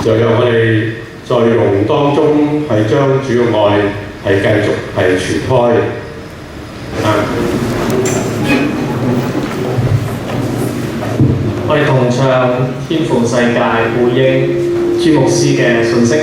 又讓我哋在容當中係將主嘅愛係繼續係傳開。我哋同唱天父世界回應朱牧師嘅信息。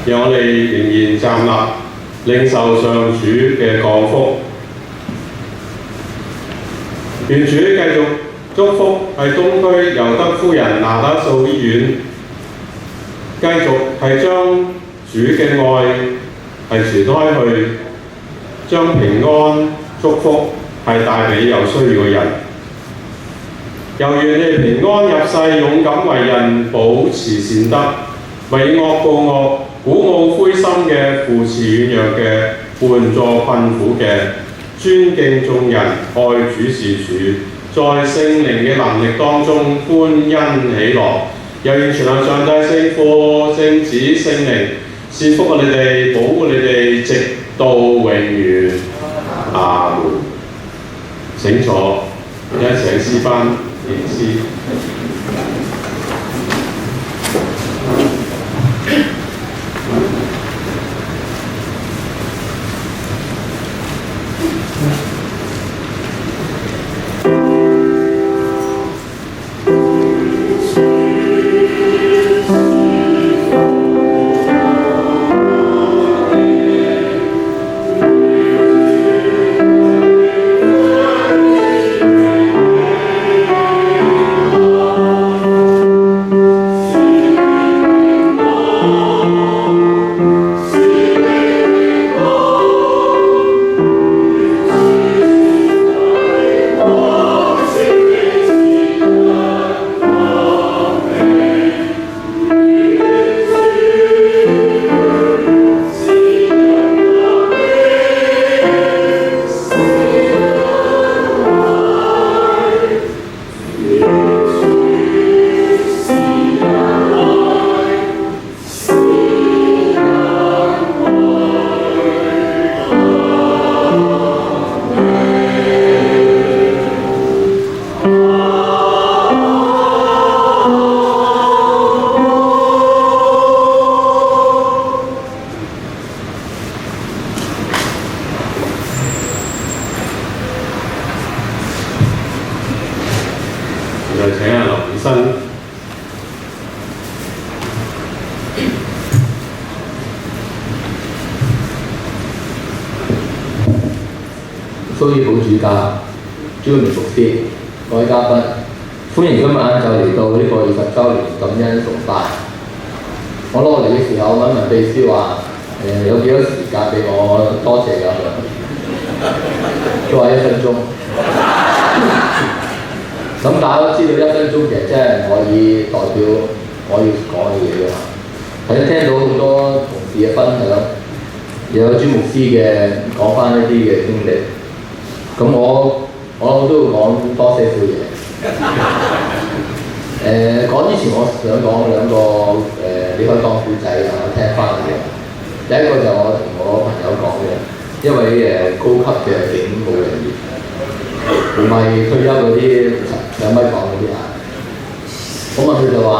讓我哋仍然站立，領受上主嘅降福。願主繼續祝福係東區尤德夫人拿打素醫院，繼續係將主嘅愛係傳開去，將平安祝福係帶俾有需要嘅人。又願你平安入世，勇敢為人，保持善德，為惡報惡，鼓舞灰心嘅，扶持軟弱嘅，援助困苦嘅，尊敬眾人，愛主是主，在聖靈嘅能力當中歡欣喜樂。又願全能上帝聖父、聖子、聖靈賜福你哋，保護你哋，直到永遠。阿門。請坐，一齊詩班念詩。Oh 蘇醫保主教朱耀明牧師，各位嘉賓，歡迎今日晏晝嚟到呢個20週年感恩崇拜。我攞嚟嘅時候問秘書話：有幾多時間俾我多謝咁樣？佢話1分鐘。咁大家都知道1分鐘其實真係唔可以代表我要講嘅嘢㗎嘛。頭先聽到好多同事嘅分享，又有朱牧師嘅講翻一啲嘅經歷。咁我都會講多些少嘢。講之前我想講兩個你可以當古仔啊，我聽翻嚟嘅。第一個就我同我朋友講嘅，一位高級嘅警務人員，唔係退休嗰啲2米講嗰啲啊。咁啊，佢就話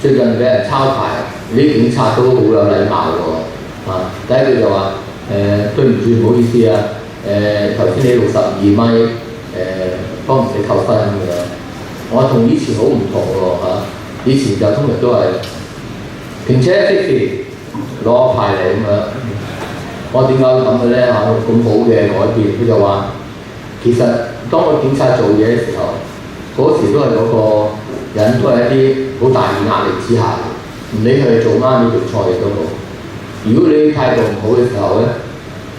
最近俾人抄牌，啲警察都好有禮貌喎。啊，第一句就話對唔住，唔好意思啊。頭先你62米，幫唔使扣分咁樣。我同以前好唔同喎嚇，以前就通常都係停車即時攞牌嚟咁樣。我點解會咁嘅咧嚇？咁好嘅改變，佢就話其實當個警察做嘢嘅時候，嗰時都係嗰個人都係一啲好大嘅壓力之下，唔理佢做啱你做錯嘢都好。如果你態度唔好嘅時候咧，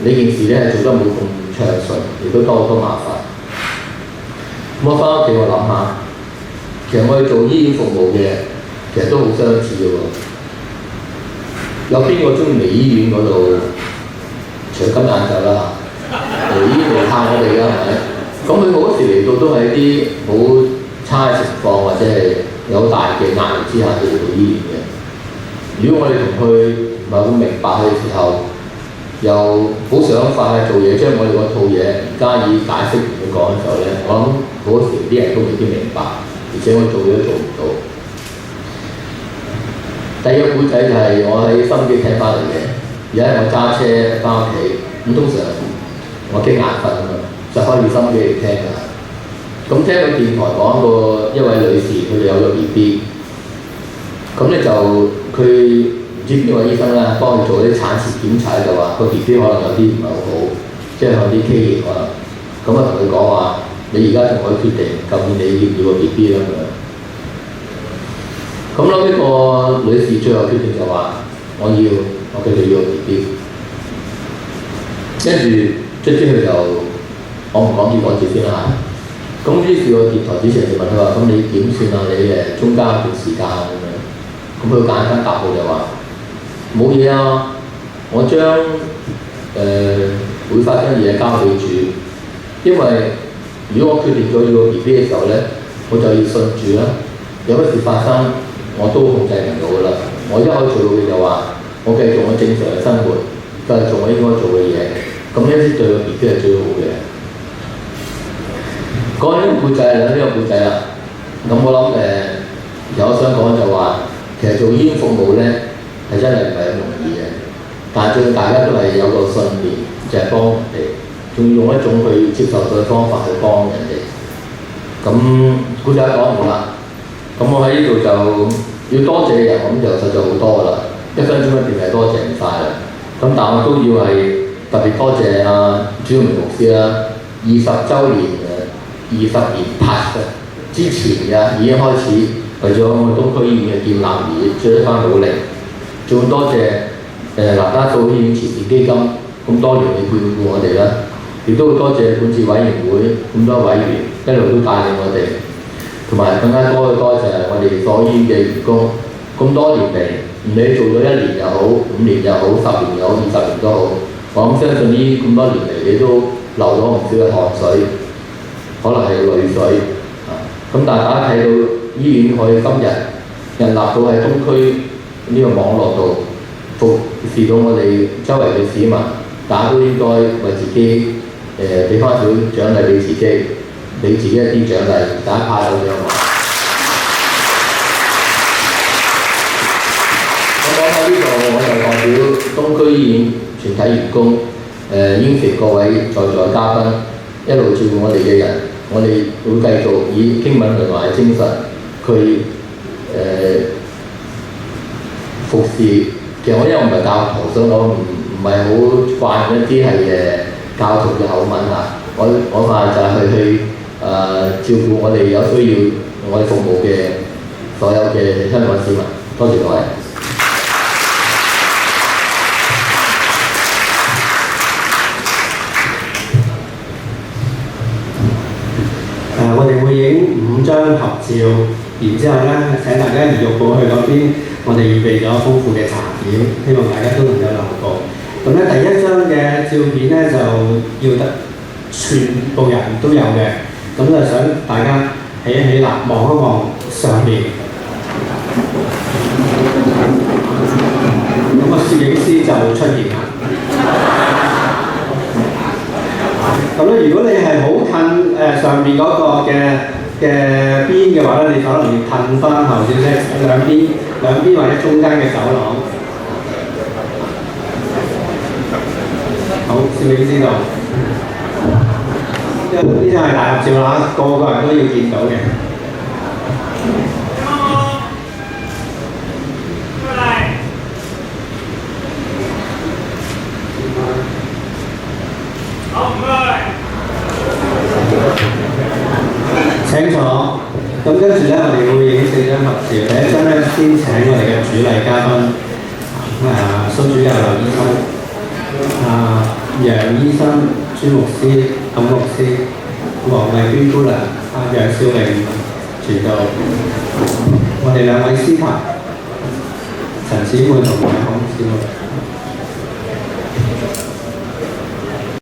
呢件事咧做得冇咁暢順，亦都多好多麻煩。咁我翻屋企我諗下，其實我哋做醫院服務嘅，其實都好相似嘅喎。有邊個中意嚟醫院嗰度？除咗今晏晝啦，嚟醫院嚟探我哋㗎係咪？咁佢好多時嚟到都係一啲好差嘅情況，或者係有大嘅壓力之下嚟到醫院嘅。如果我哋同佢唔係好明白佢嘅時候，又好想快快做嘢，將我哋嗰套嘢唔加以解釋同佢講嘅時候咧，我諗好多時啲人都未必明白，而且我做嘢都做唔到。第二個故仔就係我喺心機聽翻嚟嘅。而家我揸車翻屋企，咁通常我驚眼瞓啊嘛，就開住心機嚟聽㗎。咁聽到電台講過一位女士，佢哋有咗 BB， 咁咧就佢唔知邊位醫生啦，幫佢做啲產前檢查，就話個 BB 可能有啲唔係好好，即係有啲畸形可能。咁啊同佢講話，你而家同我決定，究竟你要唔要個 BB 啦咁樣。咁呢個女士最後決定就話：我佢哋要個 BB。跟住卒之佢就我唔講結果住先啦嚇。咁於是個電台主持人就問佢話：咁你點算啊？你中間一段時間咁樣。咁佢簡單答佢就話：冇嘢啊，我將會發生嘢交俾主，因為如果我決定咗要個 BB 嘅時候咧，我就要信主啦。有乜事發生，我都控制唔到㗎啦。我一可以做到嘅就話，我繼續我正常嘅生活，繼續做我應該做嘅嘢，咁樣先對個 BB 係最好嘅。講緊呢個故仔啦，呢個故仔啦。咁我諗其實我想講就話，其實做醫院服務咧係真係唔係咁容易嘅，但係最大家都係有個信念，就係幫人哋，仲用一種去接受佢嘅方法去幫人哋。咁故仔講完啦，咁我喺呢度就要多謝嘅人，咁就實在好多㗎啦。1分鐘一定係多謝唔晒啦。咁但我都要係特別多謝朱耀明牧師啦，20週年20年 past 之前嘅已經開始為咗我東區醫院嘅建立而做一番努力。仲多謝南加素醫院慈善基金咁多年嘅眷顧我哋啦，亦都多謝管治委員會咁多委員一路都帶領我哋，同埋更加多嘅多謝我哋所醫院嘅員工咁多年嚟，唔理做咗1年又好，5年又好，10年又好，20年都好，我諗相信呢咁多年嚟你都流咗唔少嘅汗水，可能係淚水咁但係大家睇到醫院可以今日屹立到喺東區呢個網絡度服侍到我哋周圍嘅市民，大家都應該為自己俾翻少獎勵俾自己，俾自己一啲獎勵，大家派到獎勵。我講到呢度，我就代表東區醫院全體員工應承各位在座嘉賓一路照顧我哋嘅人。我哋會繼續以經文同埋精神去服侍。其實我因為唔係教徒，所以我唔係好慣一啲係教徒嘅口吻啊，我話就係去照顧我哋有需要我哋服務嘅所有嘅香港市民。多謝各位。我哋會影5張合照，然之後咧請大家移玉寶去嗰邊，我哋預備咗豐富嘅茶點，希望大家都能夠留步。咁咧第一張嘅照片咧就要得全部人都有嘅，咁就想大家起一起立，望一望上面。咁啊，攝影師就出現啦。咁咧，如果你係好近上面嗰個嘅邊嘅話咧，你可能要褪翻後少少，兩邊或者中間嘅走廊。好，攝影師度，呢張係大合照啦，個個人都要見到嘅。請坐。咁跟住咧，我哋會影4張合照。第一張咧，先請我哋嘅主禮嘉賓，蘇主教劉醫生、楊醫生、朱牧師、沈牧師、黃麗娟姑娘、楊少榮傳道，我哋2位司徒陳姊妹同埋孔姊妹。